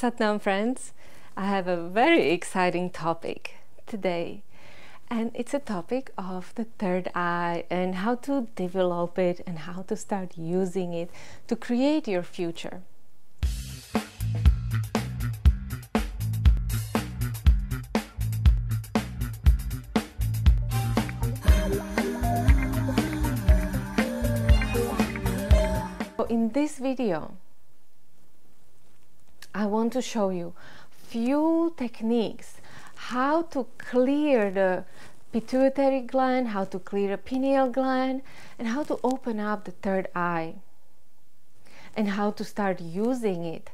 Satnam friends, I have a very exciting topic today, and it's a topic of the third eye and how to develop it and how to start using it to create your future. So in this video, I want to show you few techniques how to clear the pituitary gland, how to clear the pineal gland, and how to open up the third eye, and how to start using it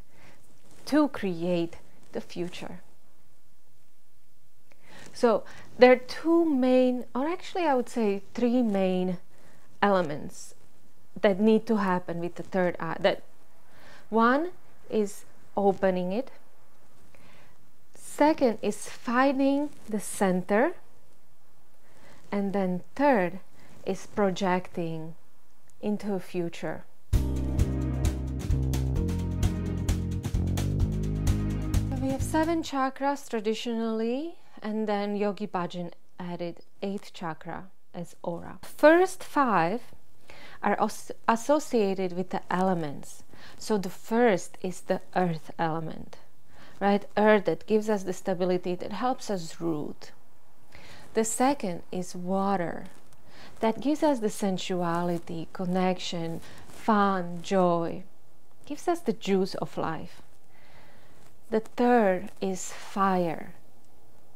to create the future. So there are two main, or actually I would say three main elements that need to happen with the third eye. That one is opening it. Second is finding the center. And then third is projecting into a future. We have 7 chakras traditionally, and then Yogi Bhajan added 8th chakra as aura. First 5 are associated with the elements. So the first is the earth element, right? Earth, that gives us the stability, that helps us root. The second is water, that gives us the sensuality, connection, fun, joy, gives us the juice of life. The third is fire,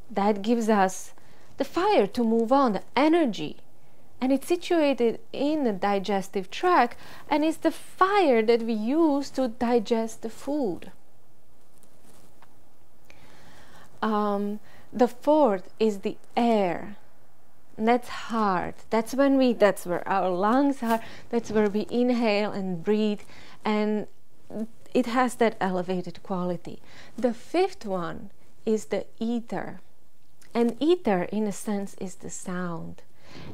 that gives us the fire to move on, the energy. And it's situated in the digestive tract, and it's the fire that we use to digest the food. The fourth is the air. And that's hard. That's where our lungs are. That's where we inhale and breathe, and it has that elevated quality. The fifth one is the ether, and ether, in a sense, is the sound.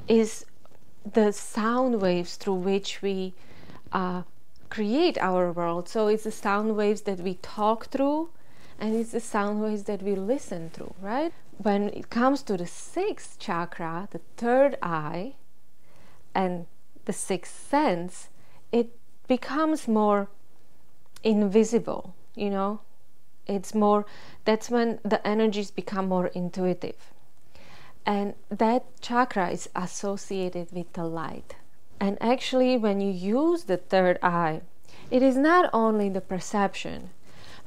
Is the sound waves through which we create our world. So it's the sound waves that we talk through, and it's the sound waves that we listen through, right? When it comes to the 6th chakra, the third eye, and the 6th sense, it becomes more invisible, you know? It's more, that's when the energies become more intuitive. And that chakra is associated with the light. And actually, when you use the third eye, it is not only the perception,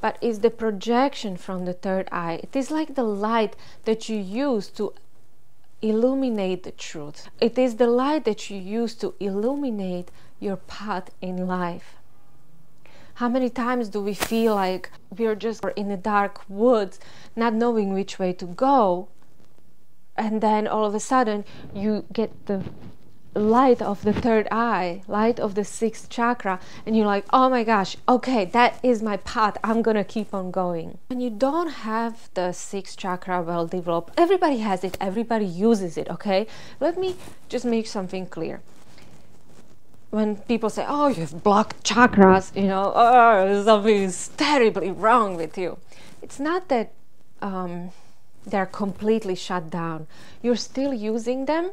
but is the projection from the third eye. It is like the light that you use to illuminate the truth. It is the light that you use to illuminate your path in life. How many times do we feel like we're just in the dark woods, not knowing which way to go? And then all of a sudden you get the light of the third eye, light of the 6th chakra, and you're like, oh my gosh, okay, that is my path, I'm gonna keep on going. When you don't have the 6th chakra well developed, everybody has it, everybody uses it, okay? Let me just make something clear. When people say, oh, you have blocked chakras, you know, oh, something is terribly wrong with you. It's not that they're completely shut down. You're still using them.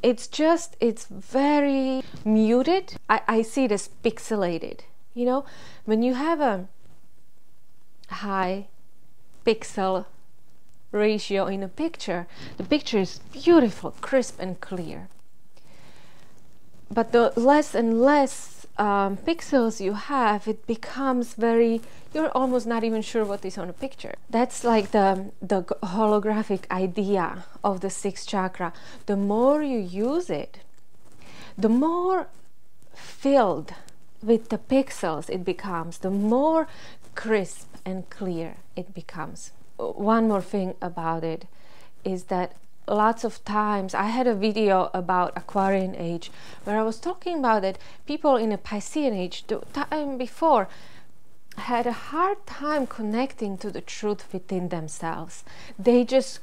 It's just, it's very muted. I see it as pixelated. You know, when you have a high pixel ratio in a picture, the picture is beautiful, crisp and clear. But the less and less pixels you have, it becomes very, you're almost not even sure what is on a picture. That's like the holographic idea of the 6th chakra. The more you use it, the more filled with the pixels it becomes, the more crisp and clear it becomes. One more thing about it is that lots of times, I had a video about Aquarian age where I was talking about that people in a Piscean age, the time before, had a hard time connecting to the truth within themselves. They just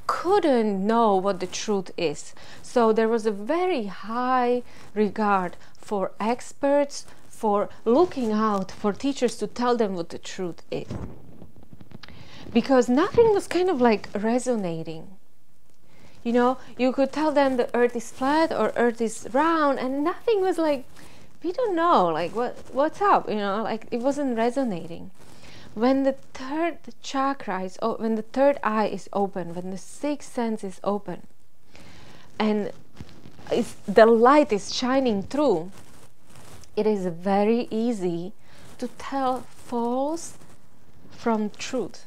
couldn't know what the truth is. So there was a very high regard for experts, for looking out for teachers to tell them what the truth is. Because nothing was kind of like resonating. You know, you could tell them the earth is flat or earth is round, and nothing was like, we don't know, like what's up, you know, like it wasn't resonating. When the third chakra is when the third eye is open, when the sixth sense is open, and the light is shining through, it is very easy to tell false from truth.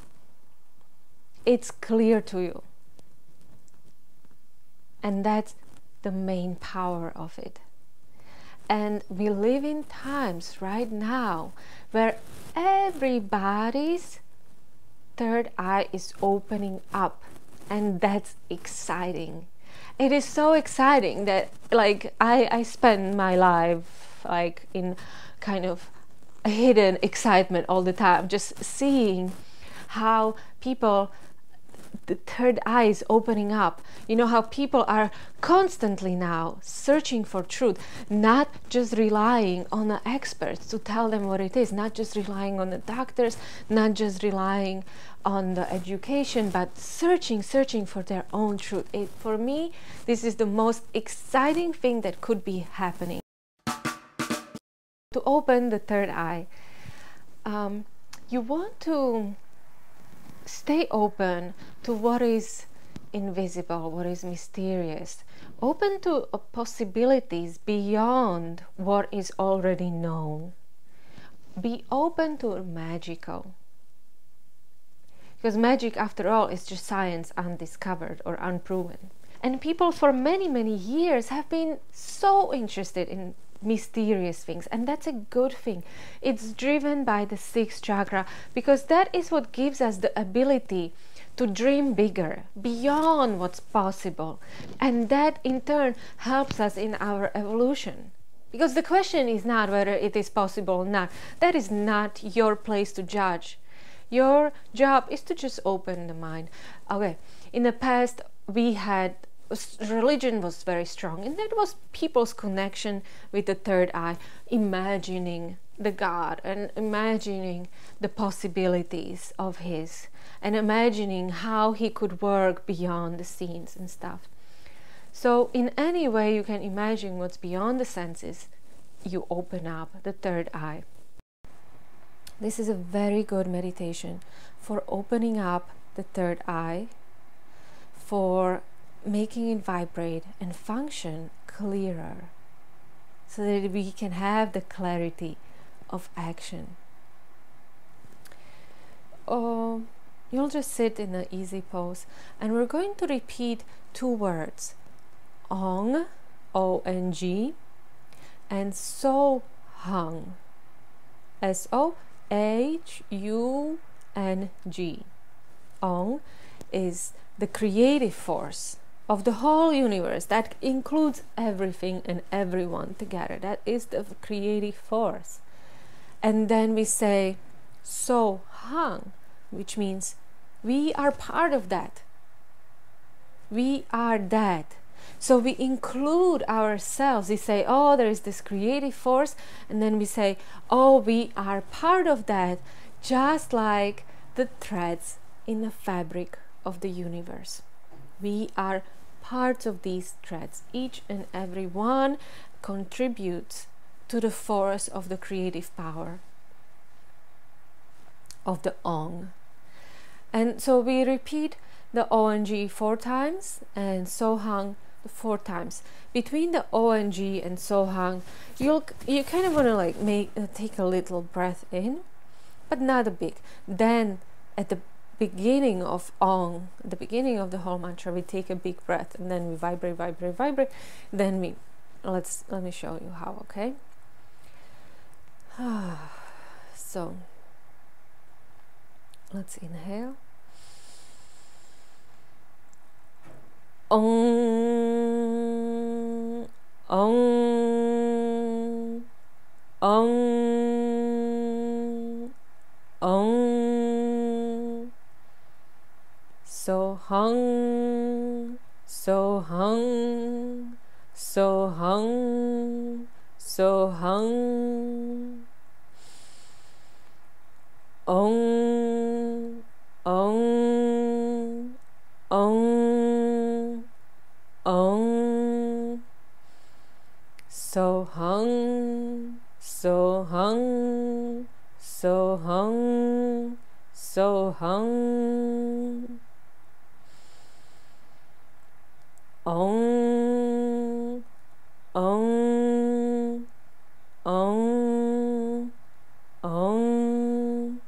It's clear to you. And that's the main power of it. And we live in times right now where everybody's third eye is opening up, and that's exciting. It is so exciting that like I spend my life like in kind of a hidden excitement all the time, just seeing how people, the third eye is opening up. You know, how people are constantly now searching for truth, not just relying on the experts to tell them what it is, not just relying on the doctors, not just relying on the education, but searching for their own truth. For me, this is the most exciting thing that could be happening. To open the third eye, you want to stay open to what is invisible, what is mysterious, open to possibilities beyond what is already known. Be open to magical. Because magic, after all, is just science undiscovered or unproven. And people for many, many years have been so interested in mysterious things, and that's a good thing. It's driven by the sixth chakra, because that is what gives us the ability to dream bigger, beyond what's possible, and that in turn helps us in our evolution. Because the question is not whether it is possible or not. That is not your place to judge. Your job is to just open the mind. Okay, in the past we had religion was very strong, and that was people's connection with the third eye, imagining the God and imagining the possibilities of his, and imagining how he could work beyond the scenes and stuff. So in any way you can imagine what's beyond the senses, you open up the third eye. This is a very good meditation for opening up the third eye, for making it vibrate and function clearer, so that we can have the clarity of action. You'll just sit in an easy pose, and we're going to repeat two words: Ong, O-N-G, and sooo, S-O-H-U-N-G. Ong is the creative force of the whole universe that includes everything and everyone together. That is the creative force. And then we say sooo, which means we are part of that. We are that. So we include ourselves. We say, oh, there is this creative force, and then we say, oh, we are part of that, just like the threads in the fabric of the universe. We are parts of these threads. Each and every one contributes to the force of the creative power of the Ong. And so we repeat the O-N-G 4 times and sooo 4 times. Between the O-N-G and sooo, you kind of want to like take a little breath in, but not a big. Then at the beginning of Ong, the beginning of the whole mantra, we take a big breath, and then we vibrate. Then we let me show you how. Okay. So let's inhale. Ong, Ong, Ong, Ong. Sooo, Sooo, Sooo, Sooo, sohang, Om, Om, Om, Om, sohang, sohang, sohang, sohang, Om, Om, Om, Om,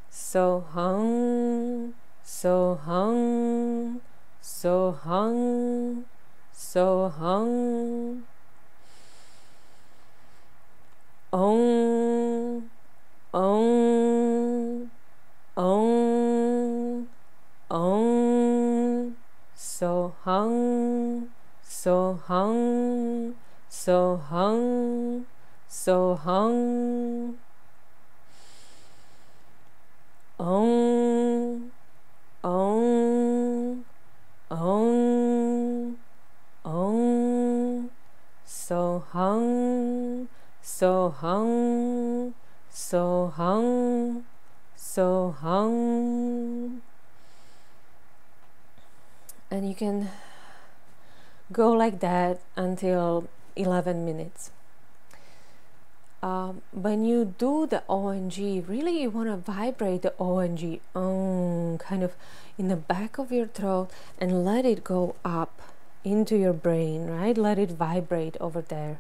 sohang, sohang, sohang, sohang, Om, Om, Om, Om, sohang, sohang, sohang, sohang, Om, Om, Om, Om, sohang, sohang, sohang, sohang. And you can go like that until 11 minutes. When you do the ONG, really you want to vibrate the ONG kind of in the back of your throat and let it go up into your brain, right? Let it vibrate over there.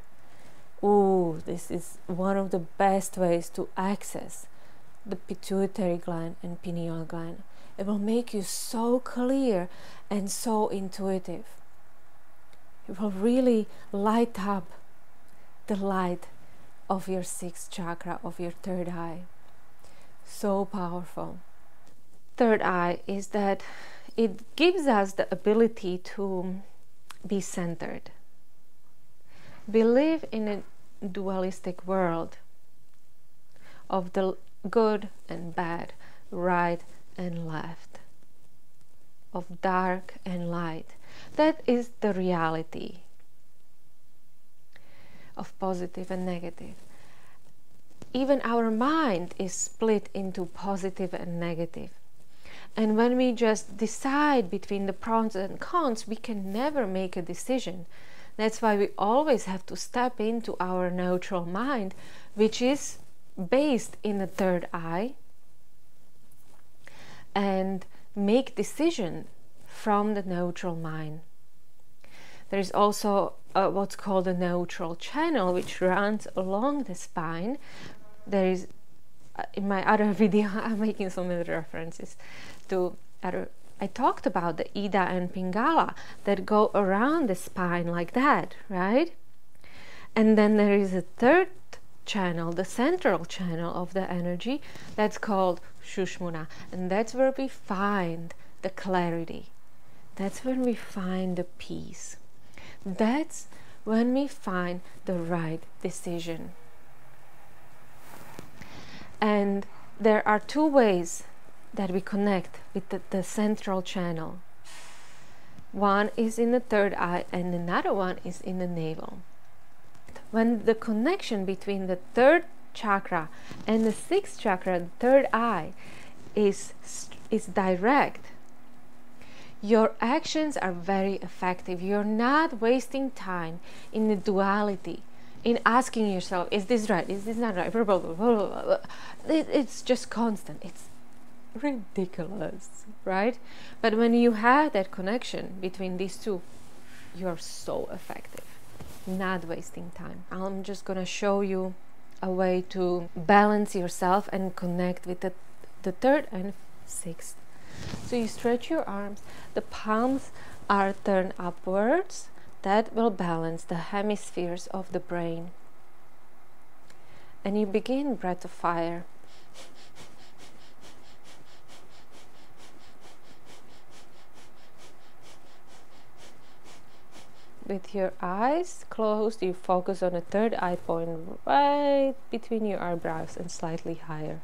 Ooh, this is one of the best ways to access the pituitary gland and pineal gland. It will make you so clear and so intuitive. It will really light up the light of your sixth chakra, of your third eye. So powerful. Third eye is that it gives us the ability to be centered. We live in a dualistic world of the good and bad, right and left, of dark and light. That is the reality of positive and negative. Even our mind is split into positive and negative. And when we just decide between the pros and cons, we can never make a decision. That's why we always have to step into our neutral mind, which is based in the third eye, and make decision from the neutral mind. There is also what's called a neutral channel, which runs along the spine. There is, in my other video, I'm making so many references to other. I talked about the Ida and Pingala that go around the spine like that, right? And then there is a third channel, the central channel of the energy, that's called Shushmuna. And that's where we find the clarity. That's when we find the peace. That's when we find the right decision. And there are two ways that we connect with the central channel. One is in the third eye and another one is in the navel. When the connection between the third chakra and the sixth chakra, the third eye, is direct, your actions are very effective. You're not wasting time in the duality, in asking yourself, is this right? Is this not right? Blah, blah, blah, blah, blah. It's just constant. It's ridiculous, right? But when you have that connection between these two, you're so effective, not wasting time. I'm just gonna show you a way to balance yourself and connect with the third and sixth. So you stretch your arms, the palms are turned upwards. That will balance the hemispheres of the brain. And you begin breath of fire. With your eyes closed, you focus on the third eye point right between your eyebrows and slightly higher.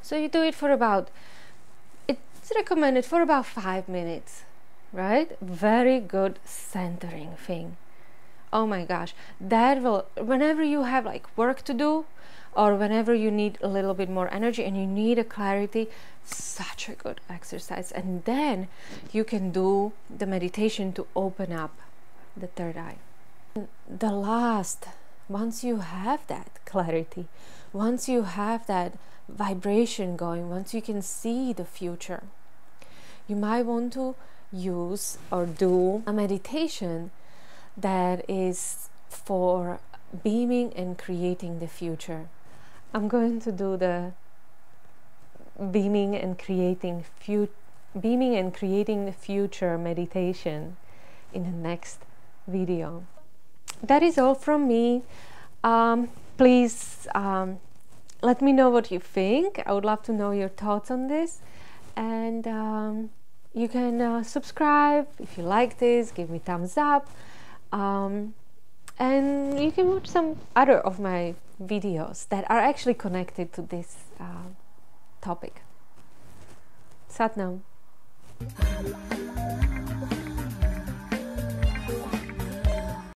So you do it for about, it's recommended for about 5 minutes, right? Very good centering thing. Oh my gosh, that will, whenever you have like work to do, or whenever you need a little bit more energy and you need a clarity, such a good exercise. And then you can do the meditation to open up the third eye. The last, once you have that clarity, once you have that vibration going, once you can see the future, you might want to use or do a meditation that is for beaming and creating the future. I'm going to do the beaming and creating the future meditation in the next video. That is all from me. Please let me know what you think. I would love to know your thoughts on this. And you can subscribe if you like this, give me thumbs up. And you can watch some other of my videos that are actually connected to this topic. Sat Nam.